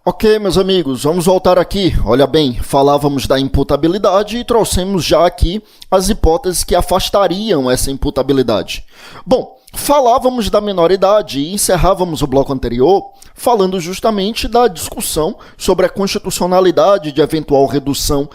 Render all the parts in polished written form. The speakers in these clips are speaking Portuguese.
Ok, meus amigos, vamos voltar aqui. Olha bem, falávamos da imputabilidade e trouxemos já aqui as hipóteses que afastariam essa imputabilidade. Bom, falávamos da menoridade e encerrávamos o bloco anterior falando justamente da discussão sobre a constitucionalidade de eventual redução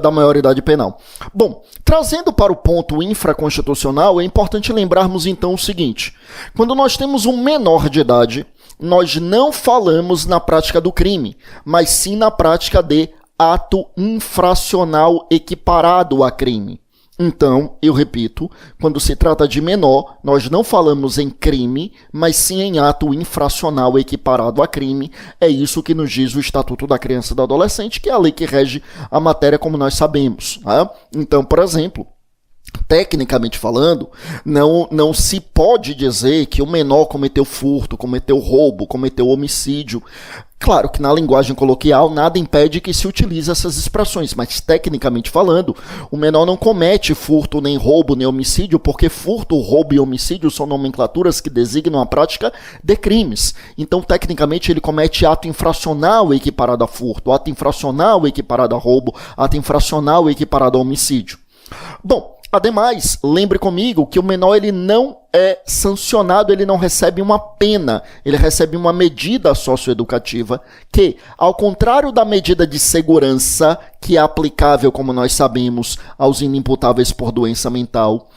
da maioridade penal. Bom, trazendo para o ponto infraconstitucional, é importante lembrarmos então o seguinte: quando nós temos um menor de idade, nós não falamos na prática do crime, mas sim na prática de ato infracional equiparado a crime. Então, eu repito, quando se trata de menor, nós não falamos em crime, mas sim em ato infracional equiparado a crime. É isso que nos diz o Estatuto da Criança e do Adolescente, que é a lei que rege a matéria, como nós sabemos. Né? Então, por exemplo, tecnicamente falando, não se pode dizer que o menor cometeu furto, cometeu roubo, cometeu homicídio. Claro que na linguagem coloquial nada impede que se utilize essas expressões, mas tecnicamente falando, o menor não comete furto, nem roubo, nem homicídio, porque furto, roubo e homicídio são nomenclaturas que designam a prática de crimes. Então, tecnicamente, ele comete ato infracional equiparado a furto, ato infracional equiparado a roubo, ato infracional equiparado a homicídio. Bom, ademais, lembre comigo que o menor ele não é sancionado, ele não recebe uma pena, ele recebe uma medida socioeducativa que, ao contrário da medida de segurança, que é aplicável, como nós sabemos, aos inimputáveis por doença mental,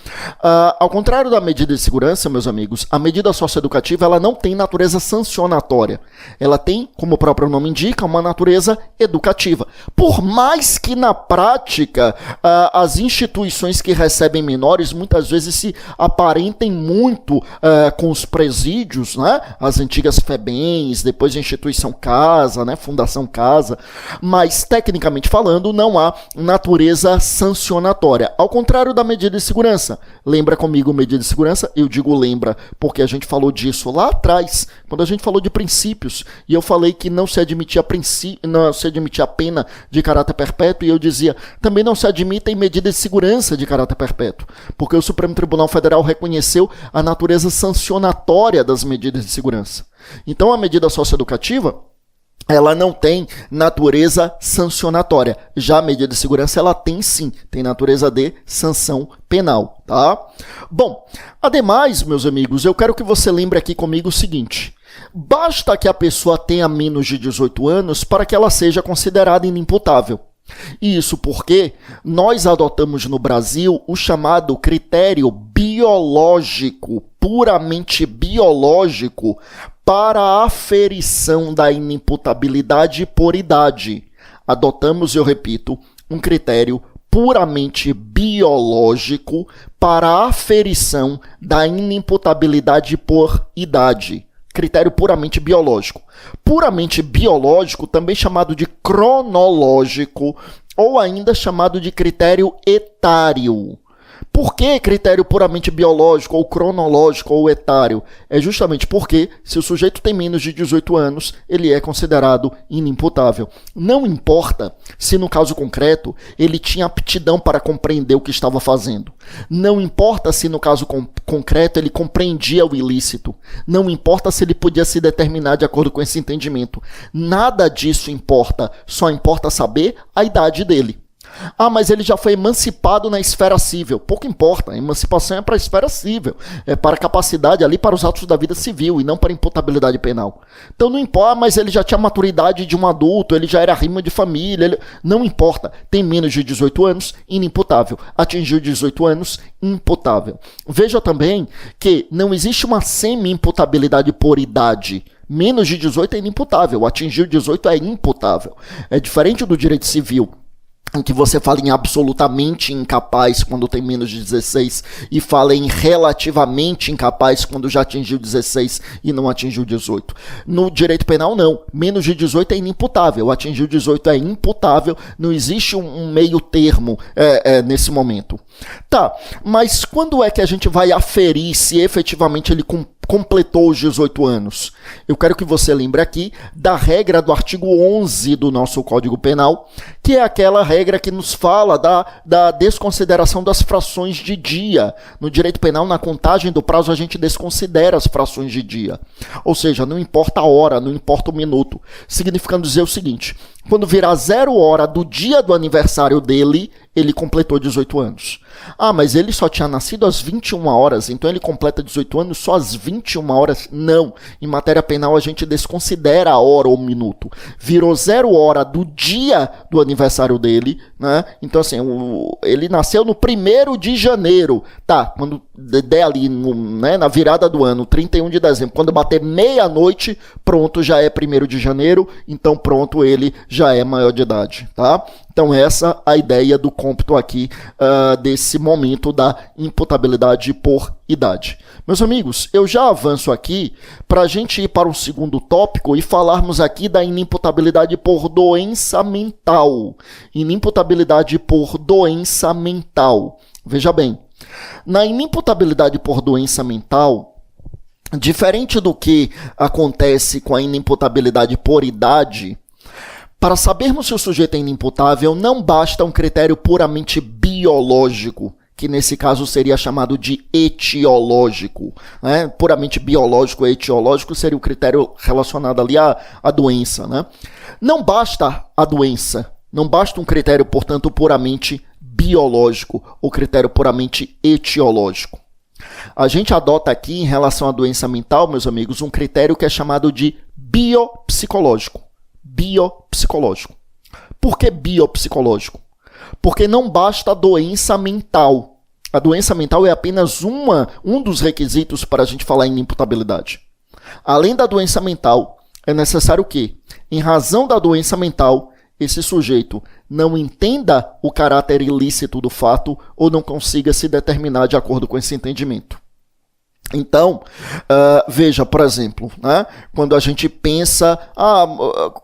ao contrário da medida de segurança, meus amigos, a medida socioeducativa ela não tem natureza sancionatória. Ela tem, como o próprio nome indica, uma natureza educativa. Por mais que na prática as instituições que recebem menores muitas vezes se aparentem muito com os presídios, né? As antigas FEBEMs, depois a instituição Casa, né? Fundação Casa, mas tecnicamente falando não há natureza sancionatória, ao contrário da medida de segurança. Lembra comigo medida de segurança? Eu digo lembra porque a gente falou disso lá atrás, quando a gente falou de princípios, e eu falei que não se admitia a pena de caráter perpétuo, e eu dizia, também não se admitem medidas de segurança de caráter perpétuo, porque o Supremo Tribunal Federal reconheceu a natureza sancionatória das medidas de segurança. Então, a medida socioeducativa, ela não tem natureza sancionatória. Já a medida de segurança, ela tem sim, tem natureza de sanção penal, tá? Bom, ademais, meus amigos, eu quero que você lembre aqui comigo o seguinte: basta que a pessoa tenha menos de 18 anos para que ela seja considerada inimputável. E isso porque nós adotamos no Brasil o chamado critério biológico, puramente biológico, para a aferição da inimputabilidade por idade. Adotamos, eu repito, um critério puramente biológico para a aferição da inimputabilidade por idade. Critério puramente biológico. Puramente biológico, também chamado de cronológico, ou ainda chamado de critério etário. Por que critério puramente biológico, ou cronológico, ou etário? É justamente porque, se o sujeito tem menos de 18 anos, ele é considerado inimputável. Não importa se, no caso concreto, ele tinha aptidão para compreender o que estava fazendo. Não importa se, no caso concreto, ele compreendia o ilícito. Não importa se ele podia se determinar de acordo com esse entendimento. Nada disso importa. Só importa saber a idade dele. Ah, mas ele já foi emancipado na esfera civil. Pouco importa, a emancipação é para a esfera civil, é para a capacidade ali para os atos da vida civil e não para a imputabilidade penal. Então não importa, mas ele já tinha a maturidade de um adulto, ele já era rima de família, não importa. Tem menos de 18 anos, inimputável. Atingiu 18 anos, imputável. Veja também que não existe uma semi-imputabilidade por idade. Menos de 18 é inimputável, atingiu 18 é imputável. É diferente do direito civil, em que você fala em absolutamente incapaz quando tem menos de 16 e fala em relativamente incapaz quando já atingiu 16 e não atingiu 18. No direito penal, não. Menos de 18 é inimputável, atingiu 18 é imputável, não existe um meio termo nesse momento. Tá, mas quando é que a gente vai aferir se efetivamente ele completou os 18 anos? Eu quero que você lembre aqui da regra do artigo 11 do nosso Código Penal, que é aquela regra que nos fala da desconsideração das frações de dia. No direito penal, na contagem do prazo, a gente desconsidera as frações de dia. Ou seja, não importa a hora, não importa o minuto. Significando dizer o seguinte, quando virar 0 hora do dia do aniversário dele, ele completou 18 anos. Ah, mas ele só tinha nascido às 21 horas, então ele completa 18 anos só às 21 horas? Não. Em matéria penal, a gente desconsidera a hora ou minuto. Virou 0 hora do dia do aniversário dele, né? Então, assim, ele nasceu no 1º de janeiro. Tá, quando der ali, na virada do ano, 31 de dezembro, quando bater meia-noite, pronto, já é 1º de janeiro, então pronto, ele já é maior de idade, tá? Então essa é a ideia do cômputo aqui, desse momento da imputabilidade por idade. Meus amigos, eu já avanço aqui para a gente ir para o segundo tópico e falarmos aqui da inimputabilidade por doença mental. Inimputabilidade por doença mental. Veja bem, na inimputabilidade por doença mental, diferente do que acontece com a inimputabilidade por idade, para sabermos se o sujeito é inimputável, não basta um critério puramente biológico, que nesse caso seria chamado de etiológico. Né? Puramente biológico e etiológico seria o critério relacionado ali à doença. Né? Não basta a doença, não basta um critério, portanto, puramente biológico ou critério puramente etiológico. A gente adota aqui, em relação à doença mental, meus amigos, um critério que é chamado de biopsicológico. Biopsicológico. Por que biopsicológico? Porque não basta a doença mental. A doença mental é apenas um dos requisitos para a gente falar em imputabilidade. Além da doença mental, é necessário que, em razão da doença mental, esse sujeito não entenda o caráter ilícito do fato ou não consiga se determinar de acordo com esse entendimento. Então, veja, por exemplo, né, quando a gente pensa,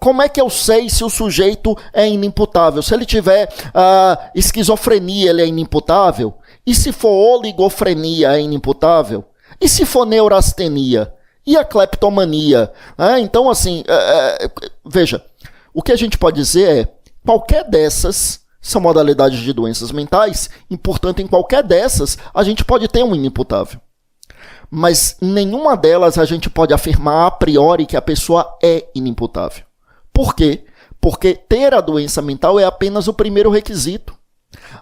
como é que eu sei se o sujeito é inimputável? Se ele tiver esquizofrenia, ele é inimputável? E se for oligofrenia, é inimputável? E se for neurastenia? E a cleptomania? Então, assim, veja, o que a gente pode dizer é, qualquer dessas são modalidades de doenças mentais, e, portanto, em qualquer dessas, a gente pode ter um inimputável. Mas em nenhuma delas a gente pode afirmar a priori que a pessoa é inimputável. Por quê? Porque ter a doença mental é apenas o primeiro requisito.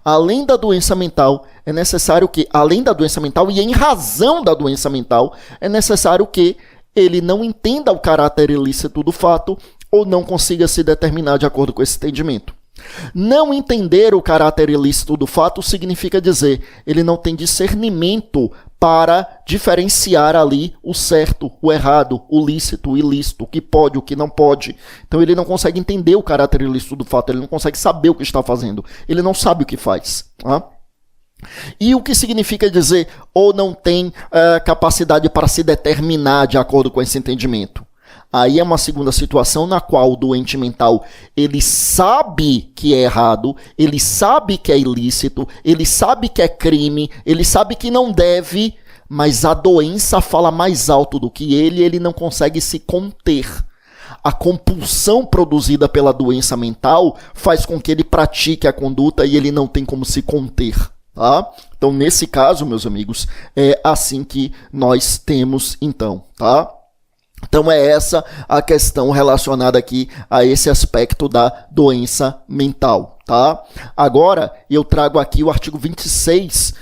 Além da doença mental, é necessário que, além da doença mental e em razão da doença mental, é necessário que ele não entenda o caráter ilícito do fato ou não consiga se determinar de acordo com esse entendimento. Não entender o caráter ilícito do fato significa dizer, ele não tem discernimento para diferenciar ali o certo, o errado, o lícito, o ilícito, o que pode, o que não pode. Então ele não consegue entender o caráter ilícito do fato, ele não consegue saber o que está fazendo, ele não sabe o que faz. Tá? E o que significa dizer ou não tem capacidade para se determinar de acordo com esse entendimento? Aí é uma segunda situação na qual o doente mental, ele sabe que é errado, ele sabe que é ilícito, ele sabe que é crime, ele sabe que não deve, mas a doença fala mais alto do que ele não consegue se conter. A compulsão produzida pela doença mental faz com que ele pratique a conduta e ele não tem como se conter. Tá? Então, nesse caso, meus amigos, é assim que nós temos, então, tá? Então é essa a questão relacionada aqui a esse aspecto da doença mental, tá? Agora eu trago aqui o artigo 26,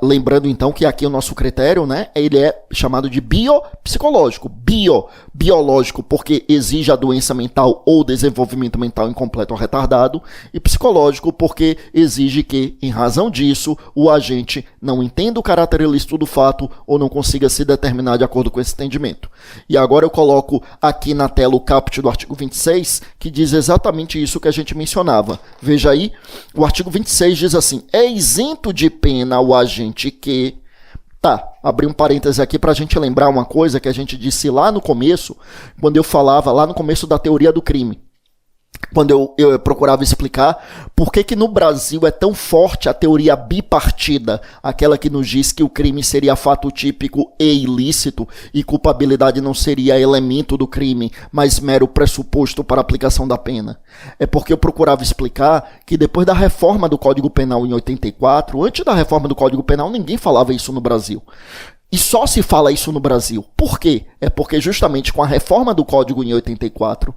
lembrando então que aqui o nosso critério, né, ele é chamado de biopsicológico, biológico, porque exige a doença mental ou desenvolvimento mental incompleto ou retardado, e psicológico, porque exige que, em razão disso, o agente não entenda o caráter ilícito do fato ou não consiga se determinar de acordo com esse entendimento. E agora eu coloco aqui na tela o caput do artigo 26, que diz exatamente isso que a gente mencionava. Veja aí, o artigo 26 diz assim, é isento de pena o agente que... Tá, abri um parêntese aqui para a gente lembrar uma coisa que a gente disse lá no começo, quando eu falava lá no começo da teoria do crime. quando eu procurava explicar por que no Brasil é tão forte a teoria bipartida, aquela que nos diz que o crime seria fato típico e ilícito e culpabilidade não seria elemento do crime, mas mero pressuposto para a aplicação da pena. É porque eu procurava explicar que depois da reforma do Código Penal em 84, antes da reforma do Código Penal, ninguém falava isso no Brasil. E só se fala isso no Brasil. Por quê? É porque justamente com a reforma do Código em 84,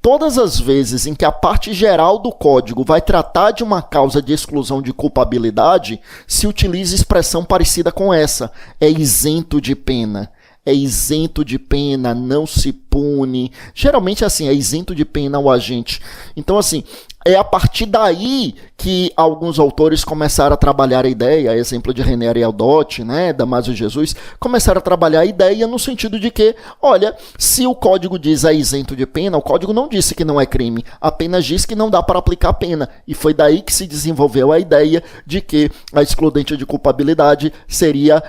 todas as vezes em que a parte geral do Código vai tratar de uma causa de exclusão de culpabilidade, se utiliza expressão parecida com essa. É isento de pena. É isento de pena, não se pune. Geralmente é assim, é isento de pena o agente. Então, assim, é a partir daí que alguns autores começaram a trabalhar a ideia, exemplo de René Ariel-Dott, né, Damásio Jesus, começaram a trabalhar a ideia no sentido de que, olha, se o código diz é isento de pena, o código não disse que não é crime, apenas diz que não dá para aplicar pena. E foi daí que se desenvolveu a ideia de que a excludente de culpabilidade seria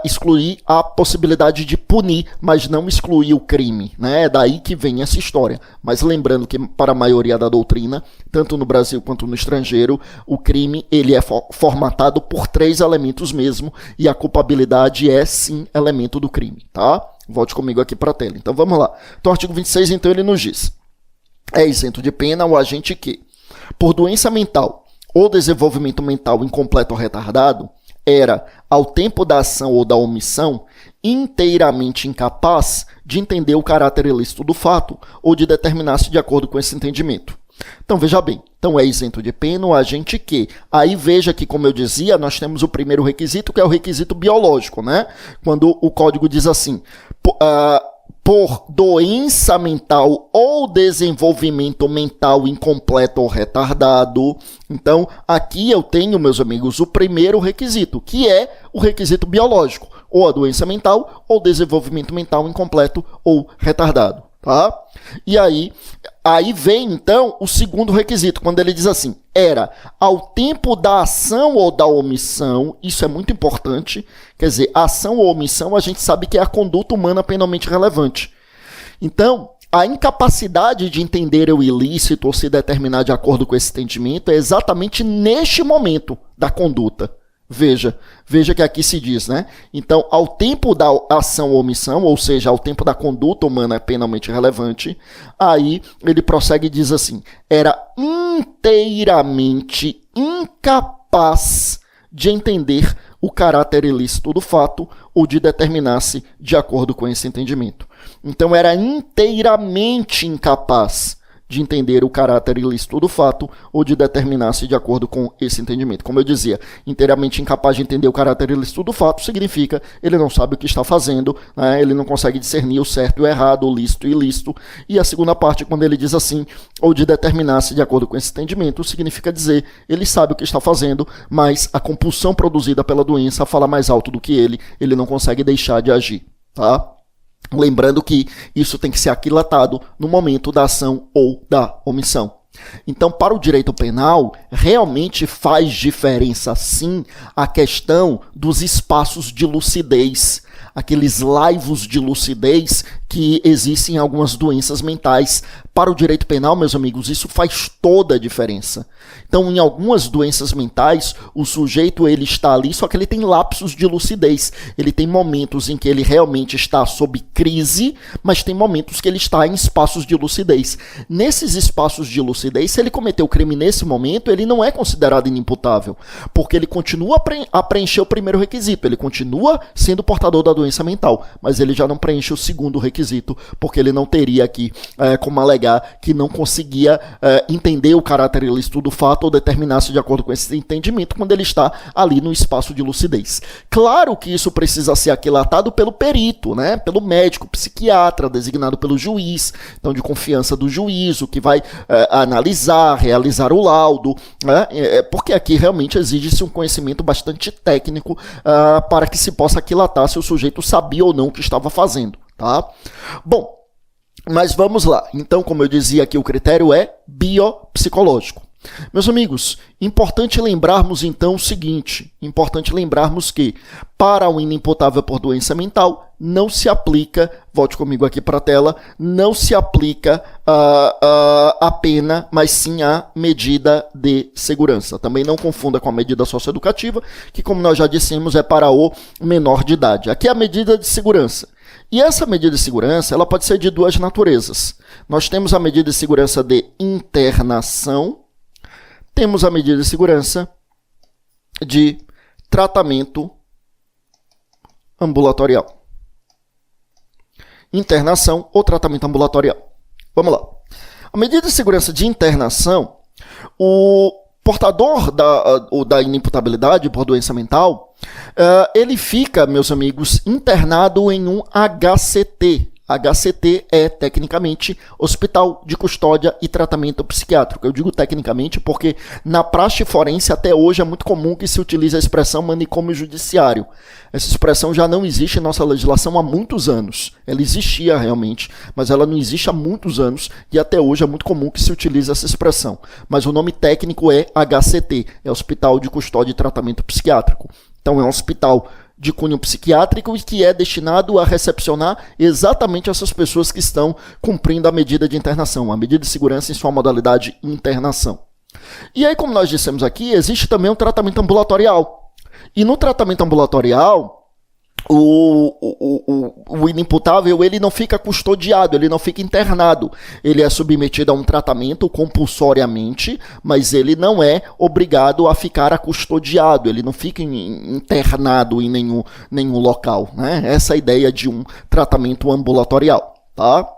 excluir a possibilidade de punir, mas não excluir o crime, né? É daí que vem essa história. Mas lembrando que para a maioria da doutrina, tanto no Brasil quanto no estrangeiro, o crime ele é formatado por 3 elementos mesmo, e a culpabilidade é sim elemento do crime, tá? Volte comigo aqui para a tela. Então vamos lá. Então o artigo 26, então ele nos diz: é isento de pena o agente que, por doença mental ou desenvolvimento mental incompleto ou retardado, era, ao tempo da ação ou da omissão, inteiramente incapaz de entender o caráter ilícito do fato ou de determinar-se de acordo com esse entendimento. Então, veja bem, então é isento de pena o agente que. Aí veja que, como eu dizia, nós temos o primeiro requisito, que é o requisito biológico, né? Quando o código diz assim, por doença mental ou desenvolvimento mental incompleto ou retardado. Então, aqui eu tenho, meus amigos, o primeiro requisito, que é o requisito biológico, ou a doença mental ou desenvolvimento mental incompleto ou retardado. Tá? E aí vem então o segundo requisito, quando ele diz assim, era ao tempo da ação ou da omissão. Isso é muito importante, quer dizer, ação ou omissão a gente sabe que é a conduta humana penalmente relevante. Então, a incapacidade de entender o ilícito ou se determinar de acordo com esse entendimento é exatamente neste momento da conduta. Veja que aqui se diz, né? Então, ao tempo da ação ou omissão, ou seja, ao tempo da conduta humana penalmente relevante, aí ele prossegue e diz assim, era inteiramente incapaz de entender o caráter ilícito do fato ou de determinar-se de acordo com esse entendimento. Então, era inteiramente incapaz de entender o caráter ilícito do fato ou de determinar-se de acordo com esse entendimento. Como eu dizia, inteiramente incapaz de entender o caráter ilícito do fato significa ele não sabe o que está fazendo, né? Ele não consegue discernir o certo e o errado, o lícito e o ilícito. E a segunda parte, quando ele diz assim, ou de determinar-se de acordo com esse entendimento, significa dizer, ele sabe o que está fazendo, mas a compulsão produzida pela doença fala mais alto do que ele não consegue deixar de agir, tá? Lembrando que isso tem que ser aquilatado no momento da ação ou da omissão. Então, para o direito penal, realmente faz diferença, sim, a questão dos espaços de lucidez, aqueles laivos de lucidez que existem em algumas doenças mentais. Para o direito penal, meus amigos, isso faz toda a diferença. Então, em algumas doenças mentais, o sujeito ele está ali, só que ele tem lapsos de lucidez. Ele tem momentos em que ele realmente está sob crise, mas tem momentos que ele está em espaços de lucidez. Nesses espaços de lucidez, se ele cometeu o crime nesse momento, ele não é considerado inimputável, porque ele continua a preencher o primeiro requisito, ele continua sendo portador da doença mental, mas ele já não preenche o segundo requisito, porque ele não teria aqui como alegar que não conseguia entender o caráter ilícito do fato ou determinar-se de acordo com esse entendimento quando ele está ali no espaço de lucidez. Claro que isso precisa ser aquilatado pelo perito, né? Pelo médico, psiquiatra, designado pelo juiz, então de confiança do juízo, que vai analisar, realizar o laudo, né? Porque aqui realmente exige-se um conhecimento bastante técnico para que se possa aquilatar se o sujeito sabia ou não o que estava fazendo, tá? Bom, mas vamos lá. Então, como eu dizia aqui, o critério é biopsicológico. Meus amigos, importante lembrarmos então o seguinte, importante lembrarmos que para o inimputável por doença mental não se aplica, volte comigo aqui para a tela, não se aplica a pena, mas sim a medida de segurança. Também não confunda com a medida socioeducativa, que como nós já dissemos é para o menor de idade. Aqui é a medida de segurança. E essa medida de segurança ela pode ser de duas naturezas. Nós temos a medida de segurança de internação, temos a medida de segurança de tratamento ambulatorial. Internação ou tratamento ambulatorial. Vamos lá. A medida de segurança de internação, o portador da inimputabilidade por doença mental, ele fica, meus amigos, internado em um HCT. HCT é, tecnicamente, Hospital de Custódia e Tratamento Psiquiátrico. Eu digo tecnicamente porque na praxe forense até hoje é muito comum que se utilize a expressão manicômio judiciário. Essa expressão já não existe em nossa legislação há muitos anos. Ela existia realmente, mas ela não existe há muitos anos e até hoje é muito comum que se utilize essa expressão. Mas o nome técnico é HCT, é Hospital de Custódia e Tratamento Psiquiátrico. Então é um hospital de cunho psiquiátrico e que é destinado a recepcionar exatamente essas pessoas que estão cumprindo a medida de internação, a medida de segurança em sua modalidade internação. E aí, como nós dissemos aqui, existe também um tratamento ambulatorial. E no tratamento ambulatorial, o inimputável ele não fica custodiado, ele não fica internado. Ele é submetido a um tratamento compulsoriamente, mas ele não é obrigado a ficar custodiado, ele não fica internado em nenhum local, né? Essa é a ideia de um tratamento ambulatorial, tá?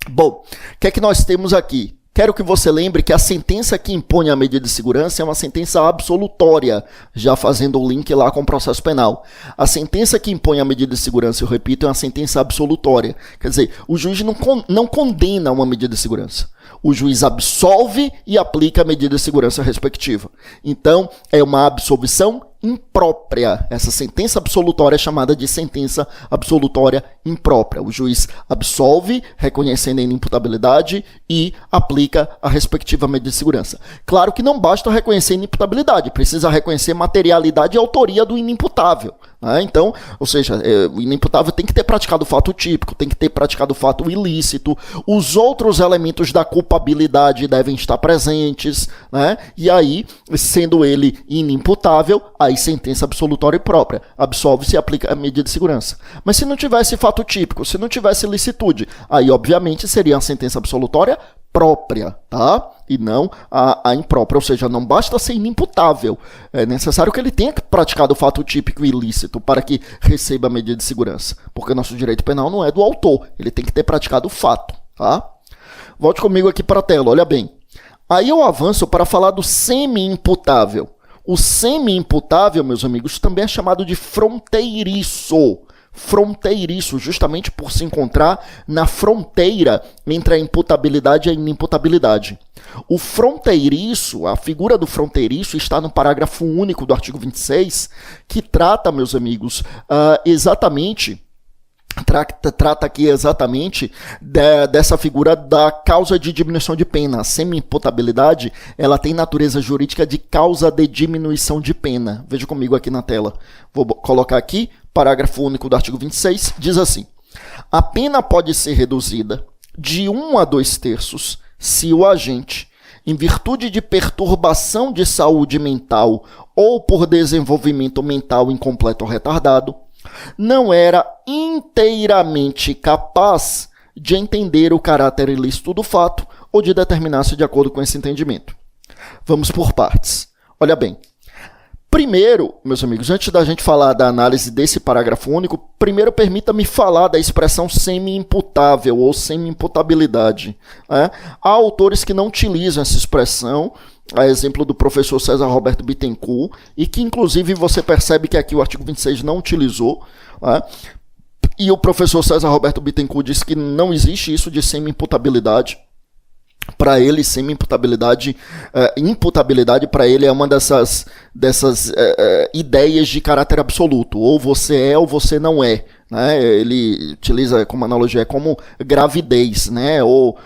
Bom, o que é que nós temos aqui? Quero que você lembre que a sentença que impõe a medida de segurança é uma sentença absolutória, já fazendo o link lá com o processo penal. A sentença que impõe a medida de segurança, eu repito, é uma sentença absolutória. Quer dizer, o juiz não condena uma medida de segurança. O juiz absolve e aplica a medida de segurança respectiva. Então, é uma absolvição imprópria. Essa sentença absolutória é chamada de sentença absolutória imprópria. O juiz absolve, reconhecendo a inimputabilidade e aplica a respectiva medida de segurança. Claro que não basta reconhecer a inimputabilidade, precisa reconhecer materialidade e autoria do inimputável. Né? Então, ou seja, o inimputável tem que ter praticado o fato típico, tem que ter praticado o fato ilícito, os outros elementos da culpabilidade devem estar presentes, né? E aí, sendo ele inimputável, aí sentença absolutória e própria. Absolve-se e aplica a medida de segurança. Mas se não tivesse fato típico, se não tivesse licitude, aí obviamente seria uma sentença absolutória própria, tá? E não a imprópria, ou seja, não basta ser inimputável, é necessário que ele tenha praticado o fato típico e ilícito para que receba a medida de segurança, porque o nosso direito penal não é do autor, ele tem que ter praticado o fato, tá? Volte comigo aqui para a tela, olha bem. Aí eu avanço para falar do semi-imputável. O semi-imputável, meus amigos, também é chamado de fronteiriço. Fronteiriço, justamente por se encontrar na fronteira entre a imputabilidade e a inimputabilidade. O fronteiriço, a figura do fronteiriço está no parágrafo único do artigo 26, que trata, meus amigos, trata aqui exatamente dessa figura da causa de diminuição de pena. A semi-imputabilidade, ela tem natureza jurídica de causa de diminuição de pena. Veja comigo aqui na tela. Vou colocar aqui, parágrafo único do artigo 26, diz assim: a pena pode ser reduzida de 1 a 2/3 se o agente, em virtude de perturbação de saúde mental ou por desenvolvimento mental incompleto ou retardado, não era inteiramente capaz de entender o caráter ilícito do fato ou de determinar-se de acordo com esse entendimento. Vamos por partes. Olha bem. Primeiro, meus amigos, antes da gente falar da análise desse parágrafo único, primeiro permita-me falar da expressão semi-imputável ou semi-imputabilidade. Há autores que não utilizam essa expressão, a exemplo do professor César Roberto Bittencourt, e que inclusive você percebe que aqui o artigo 26 não utilizou, e o professor César Roberto Bittencourt diz que não existe isso de semi-imputabilidade. Para ele, semi-imputabilidade, imputabilidade para ele é uma dessas ideias de caráter absoluto. Ou você é ou você não é. né? Ele utiliza como analogia como gravidez, né? Ou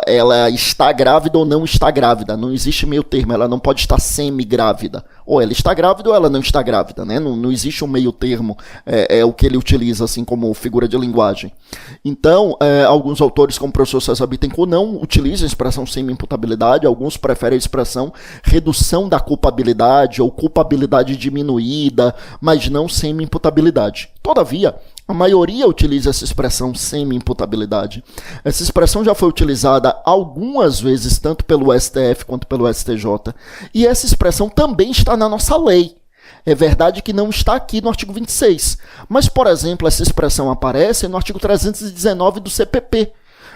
ela está grávida ou não está grávida. Não existe meio termo, ela não pode estar semi-grávida. Ou ela está grávida ou ela não está grávida, né? Não existe um meio termo, é o que ele utiliza assim como figura de linguagem. Então, alguns autores, como o professor César Bittencourt, não utilizam a expressão semi-imputabilidade, alguns preferem a expressão redução da culpabilidade ou culpabilidade diminuída, mas não semi-imputabilidade. Todavia, a maioria utiliza essa expressão semi-imputabilidade. Essa expressão já foi utilizada algumas vezes, tanto pelo STF quanto pelo STJ, e essa expressão também está na nossa lei. É verdade que não está aqui no artigo 26, mas, por exemplo, essa expressão aparece no artigo 319 do CPP.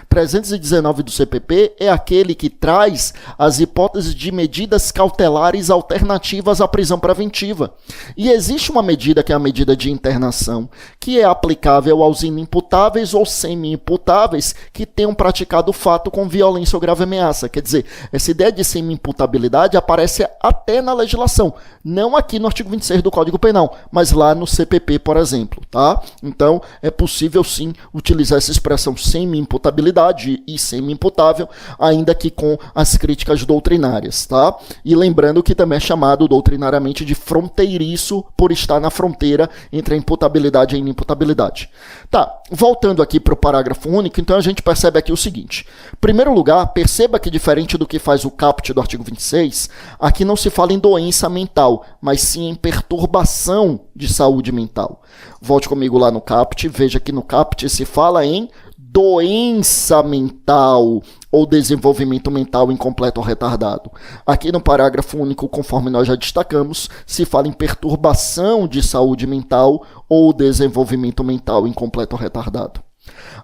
319 do CPP é aquele que traz as hipóteses de medidas cautelares alternativas à prisão preventiva. E existe uma medida que é a medida de internação, que é aplicável aos inimputáveis ou semi-imputáveis que tenham praticado o fato com violência ou grave ameaça. Quer dizer, essa ideia de semi-imputabilidade aparece até na legislação, não aqui no artigo 26 do Código Penal, mas lá no CPP, por exemplo, tá? Então, é possível sim utilizar essa expressão semi-imputabilidade e semi-imputável, ainda que com as críticas doutrinárias, tá? E lembrando que também é chamado doutrinariamente de fronteiriço por estar na fronteira entre a imputabilidade e a inimputabilidade. Tá, voltando aqui para o parágrafo único, então a gente percebe aqui o seguinte. Em primeiro lugar, perceba que diferente do que faz o caput do artigo 26, aqui não se fala em doença mental, mas sim em perturbação de saúde mental. Volte comigo lá no caput, veja que no caput se fala em doença mental ou desenvolvimento mental incompleto ou retardado. Aqui no parágrafo único, conforme nós já destacamos, se fala em perturbação de saúde mental ou desenvolvimento mental incompleto ou retardado.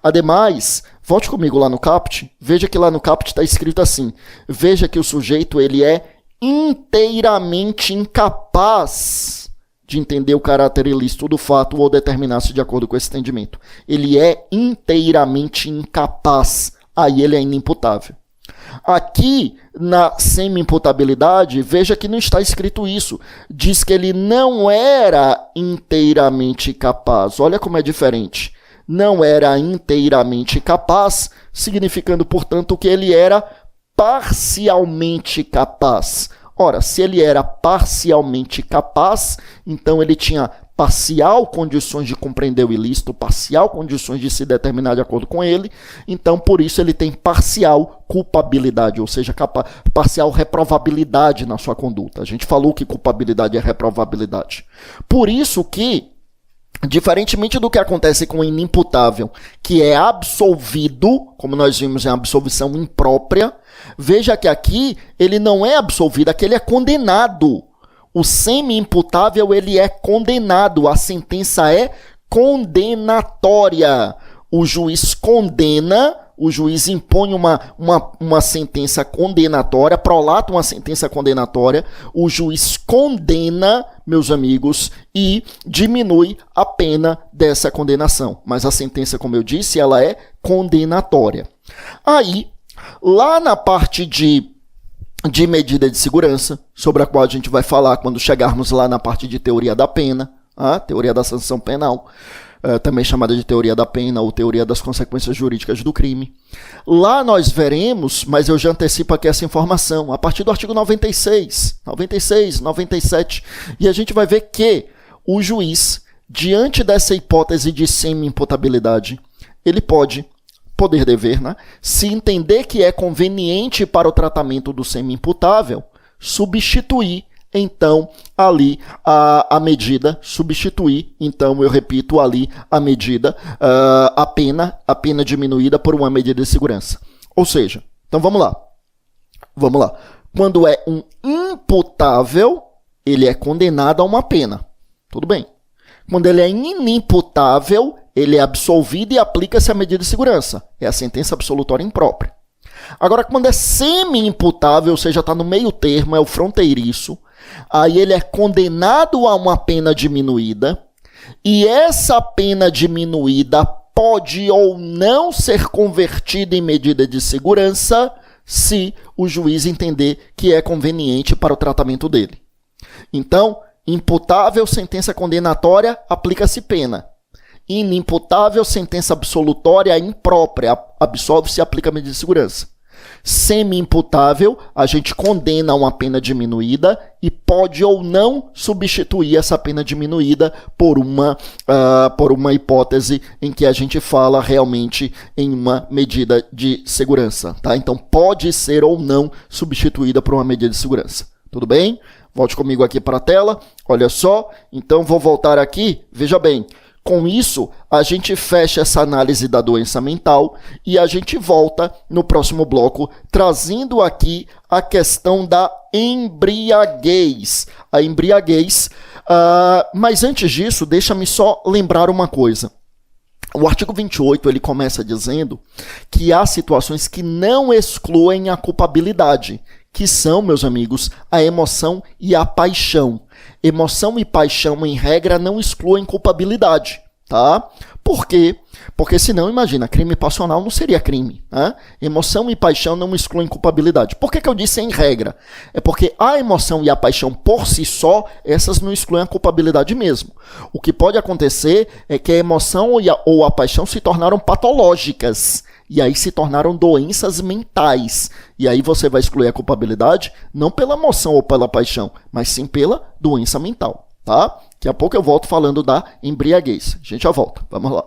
Ademais, volte comigo lá no caput, veja que lá no caput está escrito assim, veja que o sujeito ele é inteiramente incapaz de entender o caráter ilícito do fato ou determinar-se de acordo com esse entendimento. Ele é inteiramente incapaz, aí ele é inimputável. Aqui, na semi-imputabilidade, veja que não está escrito isso. Diz que ele não era inteiramente capaz. Olha como é diferente. Não era inteiramente capaz, significando, portanto, que ele era parcialmente capaz. Ora, se ele era parcialmente capaz, então ele tinha parcial condições de compreender o ilícito, parcial condições de se determinar de acordo com ele, então por isso ele tem parcial culpabilidade, ou seja, parcial reprovabilidade na sua conduta. A gente falou que culpabilidade é reprovabilidade. Por isso que, diferentemente do que acontece com o inimputável, que é absolvido, como nós vimos em absolvição imprópria, veja que aqui ele não é absolvido, aqui ele é condenado. O semi-imputável ele é condenado, a sentença é condenatória. O juiz condena, o juiz impõe uma sentença condenatória, prolata uma sentença condenatória, o juiz condena, meus amigos, e diminui a pena dessa condenação. Mas a sentença, como eu disse, ela é condenatória. Aí, lá na parte de medida de segurança, sobre a qual a gente vai falar quando chegarmos lá na parte de teoria da pena, a teoria da sanção penal, também chamada de teoria da pena ou teoria das consequências jurídicas do crime. Lá nós veremos, mas eu já antecipo aqui essa informação, a partir do artigo 96, 97, e a gente vai ver que o juiz, diante dessa hipótese de semi-imputabilidade, ele poder dever, né? Se entender que é conveniente para o tratamento do semi-imputável, substituir, então, ali a medida, substituir, então, eu repito, ali a medida, a pena diminuída por uma medida de segurança. Ou seja, então vamos lá. Quando é um imputável, ele é condenado a uma pena. Tudo bem. Quando ele é inimputável, ele é absolvido e aplica-se a medida de segurança. É a sentença absolutória imprópria. Agora, quando é semi-imputável, ou seja, está no meio termo, é o fronteiriço, aí ele é condenado a uma pena diminuída, e essa pena diminuída pode ou não ser convertida em medida de segurança se o juiz entender que é conveniente para o tratamento dele. Então, imputável, sentença condenatória, aplica-se pena. Inimputável, sentença absolutória imprópria, absolve-se e aplica a medida de segurança. Semi-imputável, a gente condena uma pena diminuída e pode ou não substituir essa pena diminuída por uma hipótese em que a gente fala realmente em uma medida de segurança, tá? Então pode ser ou não substituída por uma medida de segurança. Tudo bem? Volte comigo aqui para a tela. Olha só. Então vou voltar aqui. Veja bem. Com isso, a gente fecha essa análise da doença mental e a gente volta no próximo bloco, trazendo aqui a questão da embriaguez. A embriaguez, mas antes disso, deixa-me só lembrar uma coisa. O artigo 28, ele começa dizendo que há situações que não excluem a culpabilidade, que são, meus amigos, a emoção e a paixão. Emoção e paixão, em regra, não excluem culpabilidade, tá? Por quê? Porque senão, imagina, crime passional não seria crime, né? Emoção e paixão não excluem culpabilidade. Por que eu disse em regra? É porque a emoção e a paixão por si só, essas não excluem a culpabilidade mesmo. O que pode acontecer é que a emoção ou a paixão se tornaram patológicas, e aí se tornaram doenças mentais. E aí você vai excluir a culpabilidade não pela emoção ou pela paixão, mas sim pela doença mental, tá? Daqui a pouco eu volto falando da embriaguez. A gente já volta. Vamos lá.